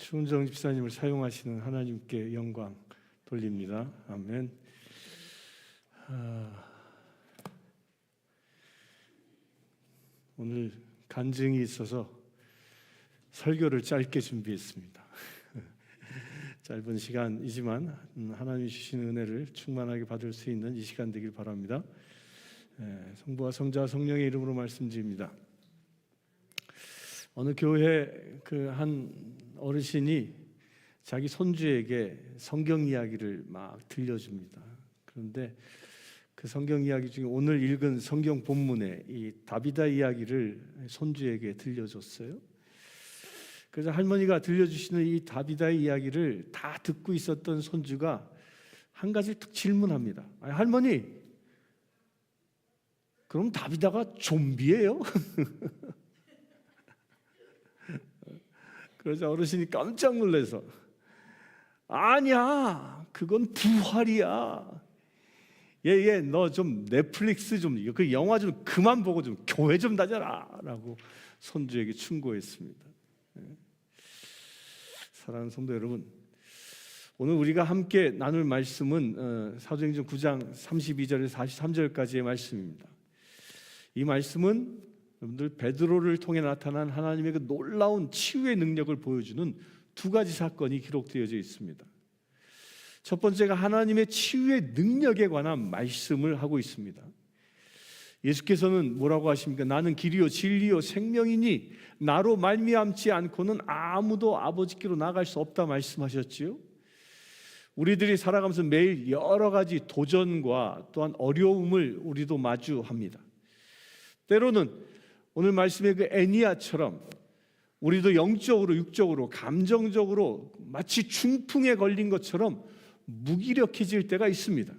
추은정 집사님을 사용하시는 하나님께 영광 돌립니다. 아멘. 오늘 간증이 있어서 설교를 짧게 준비했습니다. 짧은 시간이지만 하나님이 주시는 은혜를 충만하게 받을 수 있는 이 시간 되길 바랍니다. 성부와 성자와 성령의 이름으로 말씀드립니다. 어느 교회 한 어르신이 자기 손주에게 성경 이야기를 막 들려줍니다. 그런데 그 성경 이야기 중에 오늘 읽은 성경 본문에 이 다비다 이야기를 손주에게 들려줬어요. 그래서 할머니가 들려주시는 이 다비다의 이야기를 다 듣고 있었던 손주가 한 가지 툭 질문합니다. 할머니, 그럼 다비다가 좀비예요? 그러자 어르신이 깜짝 놀라서 아니야, 그건 부활이야. 얘 너 좀 넷플릭스 그 영화 좀 그만 보고 좀 교회 좀 다녀라 라고 손주에게 충고했습니다. 사랑하는 성도 여러분, 오늘 우리가 함께 나눌 말씀은 사도행전 9장 32절에서 43절까지의 말씀입니다. 이 말씀은 여러분들 베드로를 통해 나타난 하나님의 그 놀라운 치유의 능력을 보여주는 두 가지 사건이 기록되어져 있습니다. 첫 번째가 하나님의 치유의 능력에 관한 말씀을 하고 있습니다. 예수께서는 뭐라고 하십니까? 나는 길이요 진리요 생명이니 나로 말미암지 않고는 아무도 아버지께로 나갈 수 없다 말씀하셨지요. 우리들이 살아가면서 매일 여러 가지 도전과 또한 어려움을 우리도 마주합니다. 때로는 오늘 말씀의 그 애니야처럼 우리도 영적으로 육적으로 감정적으로 마치 중풍에 걸린 것처럼 무기력해질 때가 있습니다.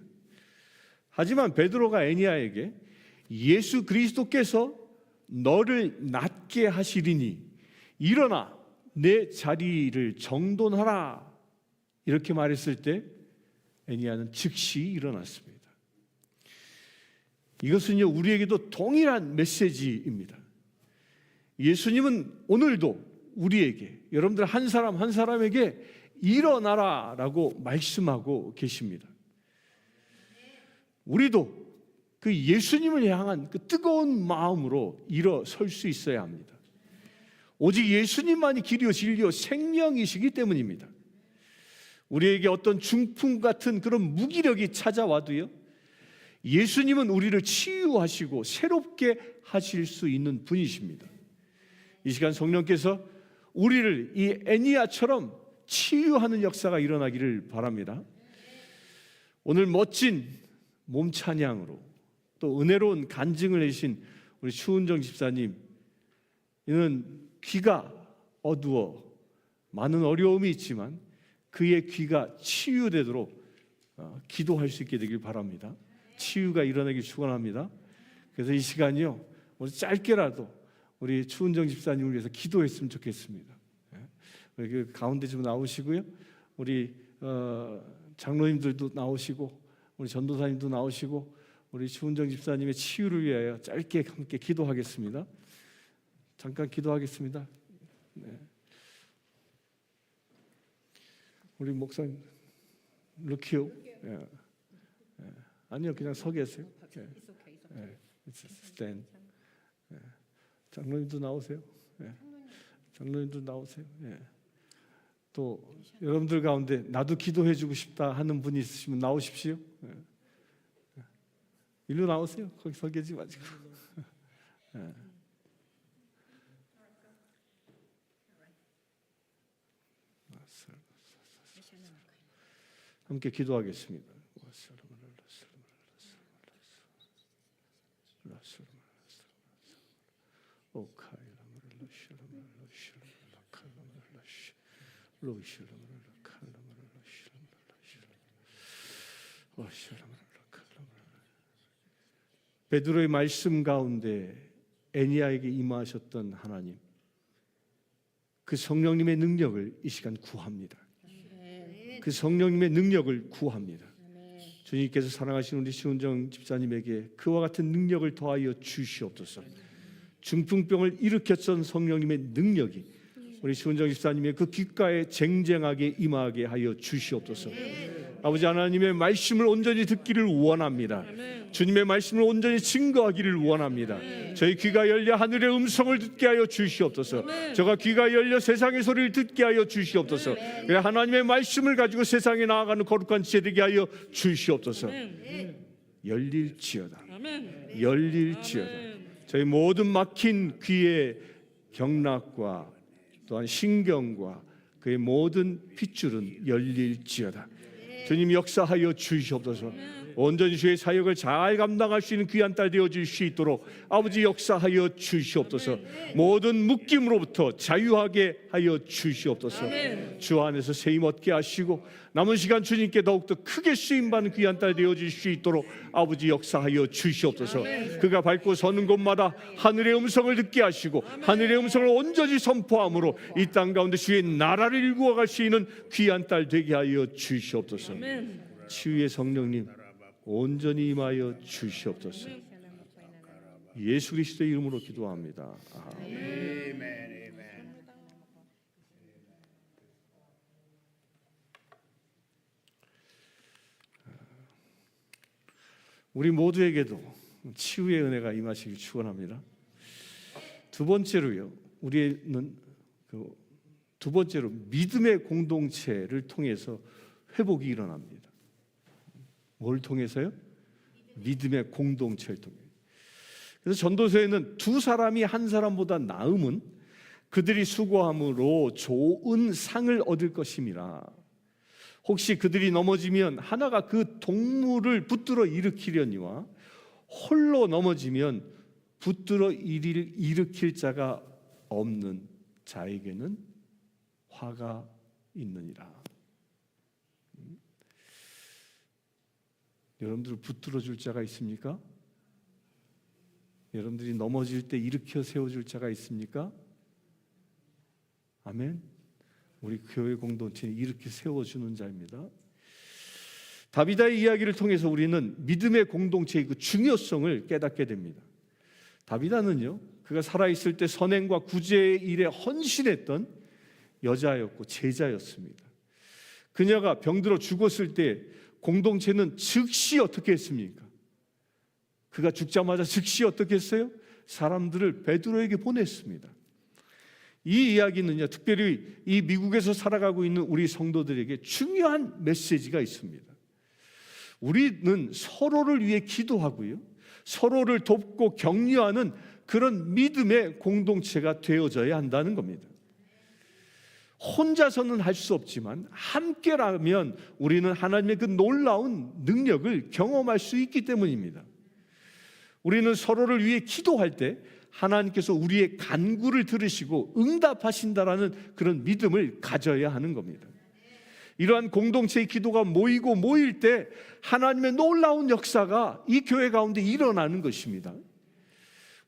하지만 베드로가 애니야에게 예수 그리스도께서 너를 낫게 하시리니 일어나 내 자리를 정돈하라 이렇게 말했을 때 애니야는 즉시 일어났습니다. 이것은요 우리에게도 동일한 메시지입니다. 예수님은 오늘도 우리에게, 여러분들 한 사람 한 사람에게 일어나라라고 말씀하고 계십니다. 우리도 그 예수님을 향한 그 뜨거운 마음으로 일어설 수 있어야 합니다. 오직 예수님만이 길이요 진리요 생명이시기 때문입니다. 우리에게 어떤 중풍 같은 그런 무기력이 찾아와도요, 예수님은 우리를 치유하시고 새롭게 하실 수 있는 분이십니다. 이 시간 성령께서 우리를 이 애니야처럼 치유하는 역사가 일어나기를 바랍니다. 오늘 멋진 몸 찬양으로 또 은혜로운 간증을 해주신 우리 추은정 집사님, 이는 귀가 어두워 많은 어려움이 있지만 그의 귀가 치유되도록 기도할 수 있게 되길 바랍니다. 치유가 일어나길 축원합니다. 그래서 이 시간이요, 우리 짧게라도 우리 추은정 집사님을 위해서 기도했으면 좋겠습니다. 여기 가운데 좀 나오시고요, 우리 장로님들도 나오시고 우리 전도사님도 나오시고 우리 추은정 집사님의 치유를 위하여 짧게 함께 기도하겠습니다. 잠깐 기도하겠습니다. 네. 우리 목사님 루키오, 아니요 그냥 서 계세요. stand. 장로님도 나오세요. 장로님도 나오세요. 또 여러분들 가운데 나도 기도해주고 싶다 하는 분이 있으시면 나오십시오. 일로 나오세요. 거기 서 계지 마시고. 함께 기도하겠습니다. 베드로의 말씀 가운데 애니야에게 임하셨던 하나님, 그 성령님의 능력을 이 시간 구합니다. 그 성령님의 능력을 구합니다. 주님께서 사랑하시는 우리 추은정 집사님에게 그와 같은 능력을 더하여 주시옵소서. 중풍병을 일으켰던 성령님의 능력이 우리 시훈정 집사님의 그 귓가에 쟁쟁하게 임하게 하여 주시옵소서. 아버지 하나님의 말씀을 온전히 듣기를 원합니다. 주님의 말씀을 온전히 증거하기를 원합니다. 저희 귀가 열려 하늘의 음성을 듣게 하여 주시옵소서. 저가 귀가 열려 세상의 소리를 듣게 하여 주시옵소서. 하나님의 말씀을 가지고 세상에 나아가는 거룩한 지혜 되게 하여 주시옵소서. 열릴지어다. 열릴지어다. 저희 모든 막힌 귀의 경락과 또한 신경과 그의 모든 핏줄은 열릴지어다. 주님 역사하여 주시옵소서. 온전히 주의 사역을 잘 감당할 수 있는 귀한 딸 되어줄 수 있도록 아버지 역사하여 주시옵소서. 모든 묶임으로부터 자유하게 하여 주시옵소서. 주 안에서 세임 얻게 하시고 남은 시간 주님께 더욱더 크게 쓰임받는 귀한 딸 되어줄 수 있도록 아버지 역사하여 주시옵소서. 그가 밟고 서는 곳마다 하늘의 음성을 듣게 하시고 하늘의 음성을 온전히 선포함으로 이 땅 가운데 주의 나라를 일구어갈 수 있는 귀한 딸 되게 하여 주시옵소서. 치유의 성령님 온전히 임하여 주시옵소서. 예수 그리스도의 이름으로 기도합니다. 아멘. 우리 모두에게도 치유의 은혜가 임하시길 축원합니다. 두 번째로요, 우리는 두 번째로 믿음의 공동체를 통해서 회복이 일어납니다. 뭘 통해서요? 믿음의 공동체를 통해. 그래서 전도서에는 두 사람이 한 사람보다 나음은 그들이 수고함으로 좋은 상을 얻을 것임이라. 혹시 그들이 넘어지면 하나가 그 동물을 붙들어 일으키려니와 홀로 넘어지면 붙들어 일으킬 자가 없는 자에게는 화가 있느니라. 여러분들 붙들어 줄 자가 있습니까? 여러분들이 넘어질 때 일으켜 세워줄 자가 있습니까? 아멘. 우리 교회 공동체는 이렇게 세워주는 자입니다. 다비다의 이야기를 통해서 우리는 믿음의 공동체의 그 중요성을 깨닫게 됩니다. 다비다는요, 그가 살아있을 때 선행과 구제의 일에 헌신했던 여자였고 제자였습니다. 그녀가 병들어 죽었을 때 공동체는 즉시 어떻게 했습니까? 그가 죽자마자 즉시 어떻게 했어요? 사람들을 베드로에게 보냈습니다. 이 이야기는요, 특별히 이 미국에서 살아가고 있는 우리 성도들에게 중요한 메시지가 있습니다. 우리는 서로를 위해 기도하고요, 서로를 돕고 격려하는 그런 믿음의 공동체가 되어져야 한다는 겁니다. 혼자서는 할 수 없지만 함께라면 우리는 하나님의 그 놀라운 능력을 경험할 수 있기 때문입니다. 우리는 서로를 위해 기도할 때 하나님께서 우리의 간구를 들으시고 응답하신다라는 그런 믿음을 가져야 하는 겁니다. 이러한 공동체의 기도가 모일 때 하나님의 놀라운 역사가 이 교회 가운데 일어나는 것입니다.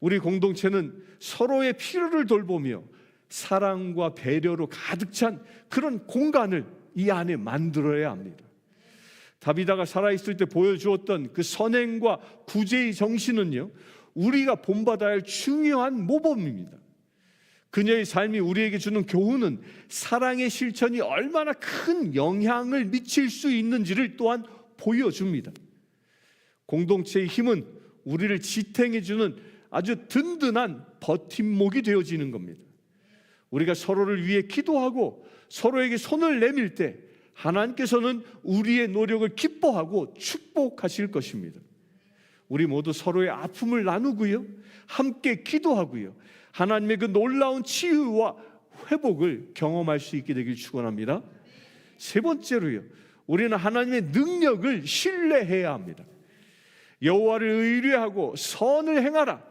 우리 공동체는 서로의 필요를 돌보며 사랑과 배려로 가득 찬 그런 공간을 이 안에 만들어야 합니다. 다비다가 살아있을 때 보여주었던 그 선행과 구제의 정신은요, 우리가 본받아야 할 중요한 모범입니다. 그녀의 삶이 우리에게 주는 교훈은 사랑의 실천이 얼마나 큰 영향을 미칠 수 있는지를 또한 보여줍니다. 공동체의 힘은 우리를 지탱해주는 아주 든든한 버팀목이 되어지는 겁니다. 우리가 서로를 위해 기도하고 서로에게 손을 내밀 때 하나님께서는 우리의 노력을 기뻐하고 축복하실 것입니다. 우리 모두 서로의 아픔을 나누고요, 함께 기도하고요, 하나님의 그 놀라운 치유와 회복을 경험할 수 있게 되길 축원합니다. 세 번째로요, 우리는 하나님의 능력을 신뢰해야 합니다. 여호와를 의뢰하고 선을 행하라.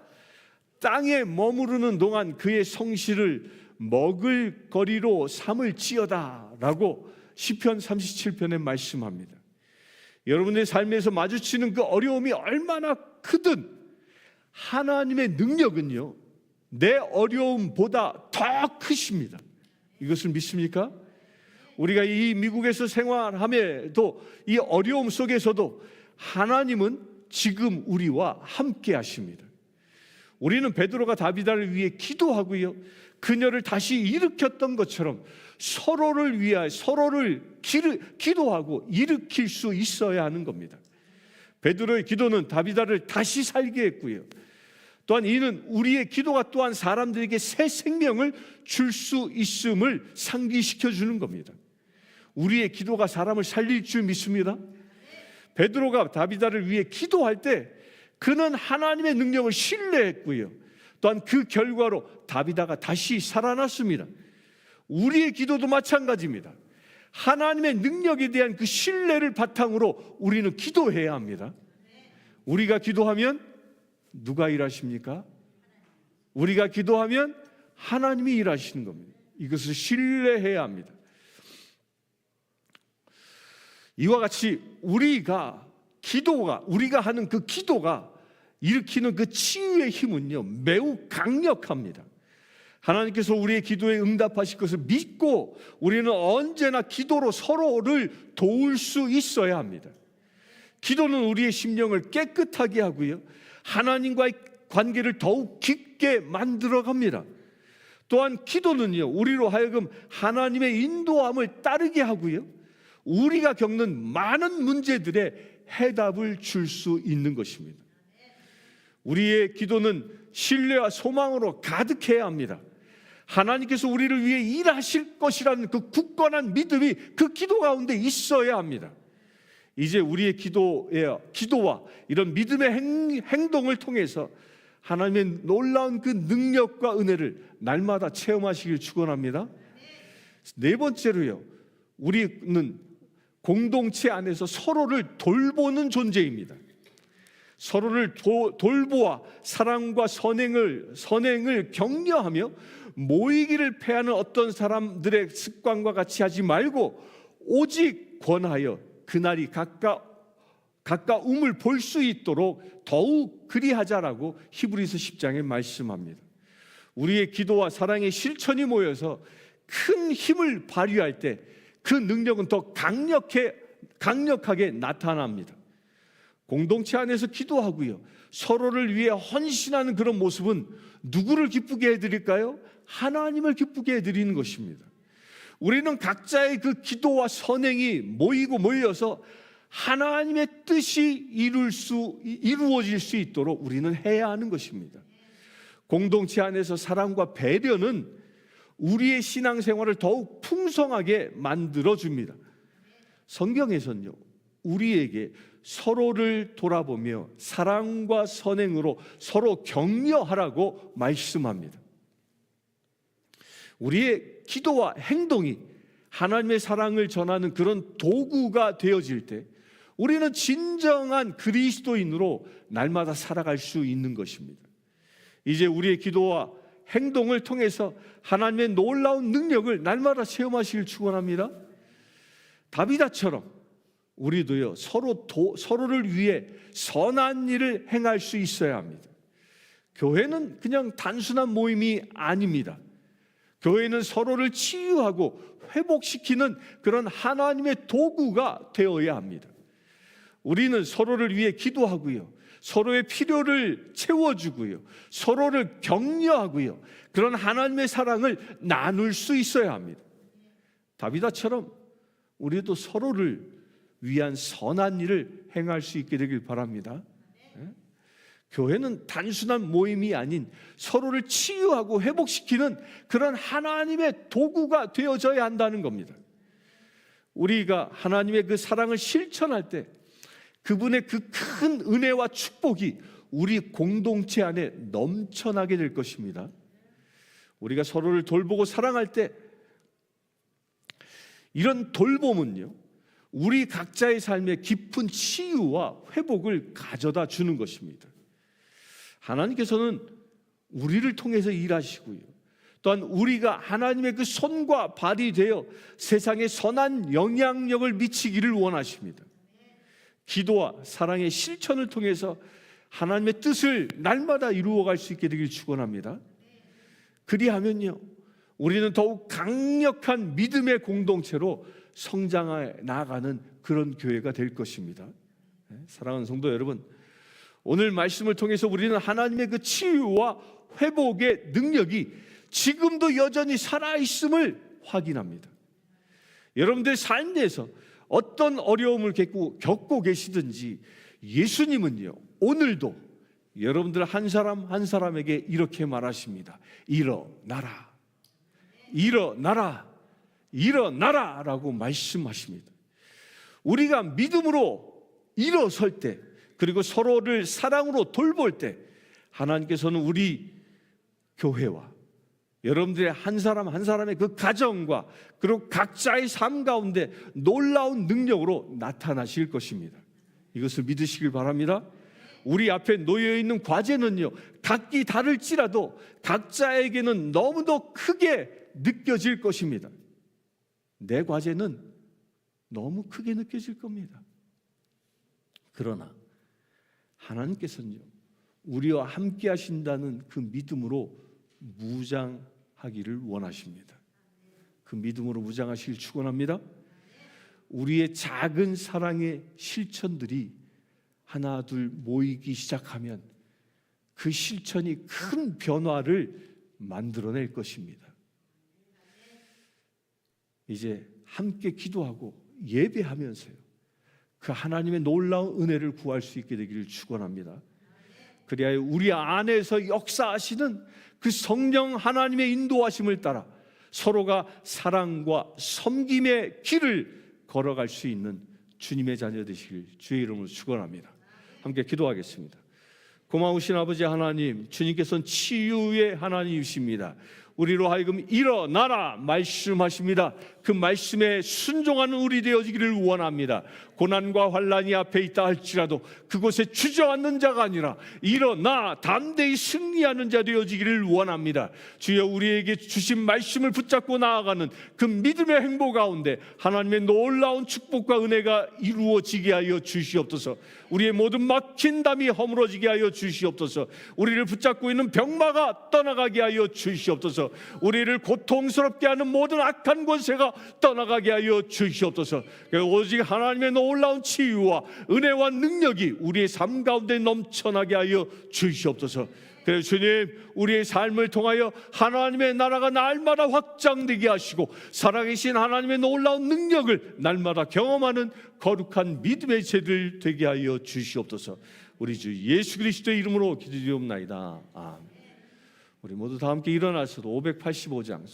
땅에 머무르는 동안 그의 성실을 먹을 거리로 삼을지어다 라고 시편 37편에 말씀합니다. 여러분의 삶에서 마주치는 그 어려움이 얼마나 크든 하나님의 능력은요, 내 어려움보다 더 크십니다. 이것을 믿습니까? 우리가 이 미국에서 생활함에도 이 어려움 속에서도 하나님은 지금 우리와 함께 하십니다. 우리는 베드로가 다비다를 위해 기도하고요, 그녀를 다시 일으켰던 것처럼 서로를 위하여 서로를 기도하고 일으킬 수 있어야 하는 겁니다. 베드로의 기도는 다비다를 다시 살게 했고요. 또한 이는 우리의 기도가 또한 사람들에게 새 생명을 줄 수 있음을 상기시켜 주는 겁니다. 우리의 기도가 사람을 살릴 줄 믿습니다. 베드로가 다비다를 위해 기도할 때 그는 하나님의 능력을 신뢰했고요. 또한 그 결과로 다비다가 다시 살아났습니다. 우리의 기도도 마찬가지입니다. 하나님의 능력에 대한 그 신뢰를 바탕으로 우리는 기도해야 합니다. 우리가 기도하면 누가 일하십니까? 우리가 기도하면 하나님이 일하시는 겁니다. 이것을 신뢰해야 합니다. 이와 같이 우리가 하는 그 기도가 일으키는 그 치유의 힘은요, 매우 강력합니다. 하나님께서 우리의 기도에 응답하실 것을 믿고 우리는 언제나 기도로 서로를 도울 수 있어야 합니다. 기도는 우리의 심령을 깨끗하게 하고요, 하나님과의 관계를 더욱 깊게 만들어 갑니다. 또한 기도는요, 우리로 하여금 하나님의 인도함을 따르게 하고요, 우리가 겪는 많은 문제들의 해답을 줄 수 있는 것입니다. 우리의 기도는 신뢰와 소망으로 가득해야 합니다. 하나님께서 우리를 위해 일하실 것이라는 그 굳건한 믿음이 그 기도 가운데 있어야 합니다. 이제 우리의 기도와 이런 믿음의 행동을 통해서 하나님의 놀라운 그 능력과 은혜를 날마다 체험하시길 축원합니다. 네 번째로요, 우리는 공동체 안에서 서로를 돌보는 존재입니다. 서로를 돌보아 사랑과 선행을 격려하며 모이기를 패하는 어떤 사람들의 습관과 같이 하지 말고 오직 권하여 그날이 가까움을 볼 수 있도록 더욱 그리하자라고 히브리서 10장에 말씀합니다. 우리의 기도와 사랑의 실천이 모여서 큰 힘을 발휘할 때 그 능력은 더 강력하게 나타납니다. 공동체 안에서 기도하고요, 서로를 위해 헌신하는 그런 모습은 누구를 기쁘게 해드릴까요? 하나님을 기쁘게 해드리는 것입니다. 우리는 각자의 그 기도와 선행이 모여서 하나님의 뜻이 이루어질 수 있도록 우리는 해야 하는 것입니다. 공동체 안에서 사랑과 배려는 우리의 신앙생활을 더욱 풍성하게 만들어줍니다. 성경에서는요, 우리에게 서로를 돌아보며 사랑과 선행으로 서로 격려하라고 말씀합니다. 우리의 기도와 행동이 하나님의 사랑을 전하는 그런 도구가 되어질 때 우리는 진정한 그리스도인으로 날마다 살아갈 수 있는 것입니다. 이제 우리의 기도와 행동을 통해서 하나님의 놀라운 능력을 날마다 체험하시길 축원합니다. 다비다처럼 우리도요, 서로를 위해 선한 일을 행할 수 있어야 합니다. 교회는 그냥 단순한 모임이 아닙니다. 교회는 서로를 치유하고 회복시키는 그런 하나님의 도구가 되어야 합니다. 우리는 서로를 위해 기도하고요, 서로의 필요를 채워주고요, 서로를 격려하고요, 그런 하나님의 사랑을 나눌 수 있어야 합니다. 다비다처럼 우리도 서로를 위한 선한 일을 행할 수 있게 되길 바랍니다. 교회는 단순한 모임이 아닌 서로를 치유하고 회복시키는 그런 하나님의 도구가 되어져야 한다는 겁니다. 우리가 하나님의 그 사랑을 실천할 때 그분의 그 큰 은혜와 축복이 우리 공동체 안에 넘쳐나게 될 것입니다. 우리가 서로를 돌보고 사랑할 때 이런 돌봄은요, 우리 각자의 삶에 깊은 치유와 회복을 가져다 주는 것입니다. 하나님께서는 우리를 통해서 일하시고요, 또한 우리가 하나님의 그 손과 발이 되어 세상에 선한 영향력을 미치기를 원하십니다. 기도와 사랑의 실천을 통해서 하나님의 뜻을 날마다 이루어갈 수 있게 되길 축원합니다. 그리하면요, 우리는 더욱 강력한 믿음의 공동체로 성장해 나아가는 그런 교회가 될 것입니다. 사랑하는 성도 여러분, 오늘 말씀을 통해서 우리는 하나님의 그 치유와 회복의 능력이 지금도 여전히 살아있음을 확인합니다. 여러분들의 삶에서 어떤 어려움을 겪고 계시든지 예수님은요, 오늘도 여러분들 한 사람 한 사람에게 이렇게 말하십니다. 일어나라, 일어나라, 일어나라 라고 말씀하십니다. 우리가 믿음으로 일어설 때, 그리고 서로를 사랑으로 돌볼 때 하나님께서는 우리 교회와 여러분들의 한 사람 한 사람의 그 가정과 그리고 각자의 삶 가운데 놀라운 능력으로 나타나실 것입니다. 이것을 믿으시길 바랍니다. 우리 앞에 놓여 있는 과제는요, 각기 다를지라도 각자에게는 너무도 크게 느껴질 것입니다. 내 과제는 너무 크게 느껴질 겁니다. 그러나 하나님께서는요, 우리와 함께 하신다는 그 믿음으로 무장하기를 원하십니다. 그 믿음으로 무장하시길 축원합니다. 우리의 작은 사랑의 실천들이 하나 둘 모이기 시작하면 그 실천이 큰 변화를 만들어낼 것입니다. 이제 함께 기도하고 예배하면서요, 그 하나님의 놀라운 은혜를 구할 수 있게 되기를 축원합니다. 그리하여 우리 안에서 역사하시는 그 성령 하나님의 인도하심을 따라 서로가 사랑과 섬김의 길을 걸어갈 수 있는 주님의 자녀 되시길 주의 이름으로 축원합니다. 함께 기도하겠습니다. 고마우신 아버지 하나님, 주님께서는 치유의 하나님이십니다. 우리로 하여금 일어나라 말씀하십니다. 그 말씀에 순종하는 우리 되어지기를 원합니다. 고난과 환난이 앞에 있다 할지라도 그곳에 주저앉는 자가 아니라 일어나 담대히 승리하는 자 되어지기를 원합니다. 주여, 우리에게 주신 말씀을 붙잡고 나아가는 그 믿음의 행보 가운데 하나님의 놀라운 축복과 은혜가 이루어지게 하여 주시옵소서. 우리의 모든 막힌 담이 허물어지게 하여 주시옵소서. 우리를 붙잡고 있는 병마가 떠나가게 하여 주시옵소서. 우리를 고통스럽게 하는 모든 악한 권세가 떠나가게 하여 주시옵소서. 오직 하나님의 놀라운 치유와 은혜와 능력이 우리의 삶 가운데 넘쳐나게 하여 주시옵소서. 그래서 주님, 우리의 삶을 통하여 하나님의 나라가 날마다 확장되게 하시고 살아계신 하나님의 놀라운 능력을 날마다 경험하는 거룩한 믿음의 제들 되게 하여 주시옵소서. 우리 주 예수 그리스도의 이름으로 기도드리옵나이다. 아멘. 우리 모두 다 함께 일어나서도 585장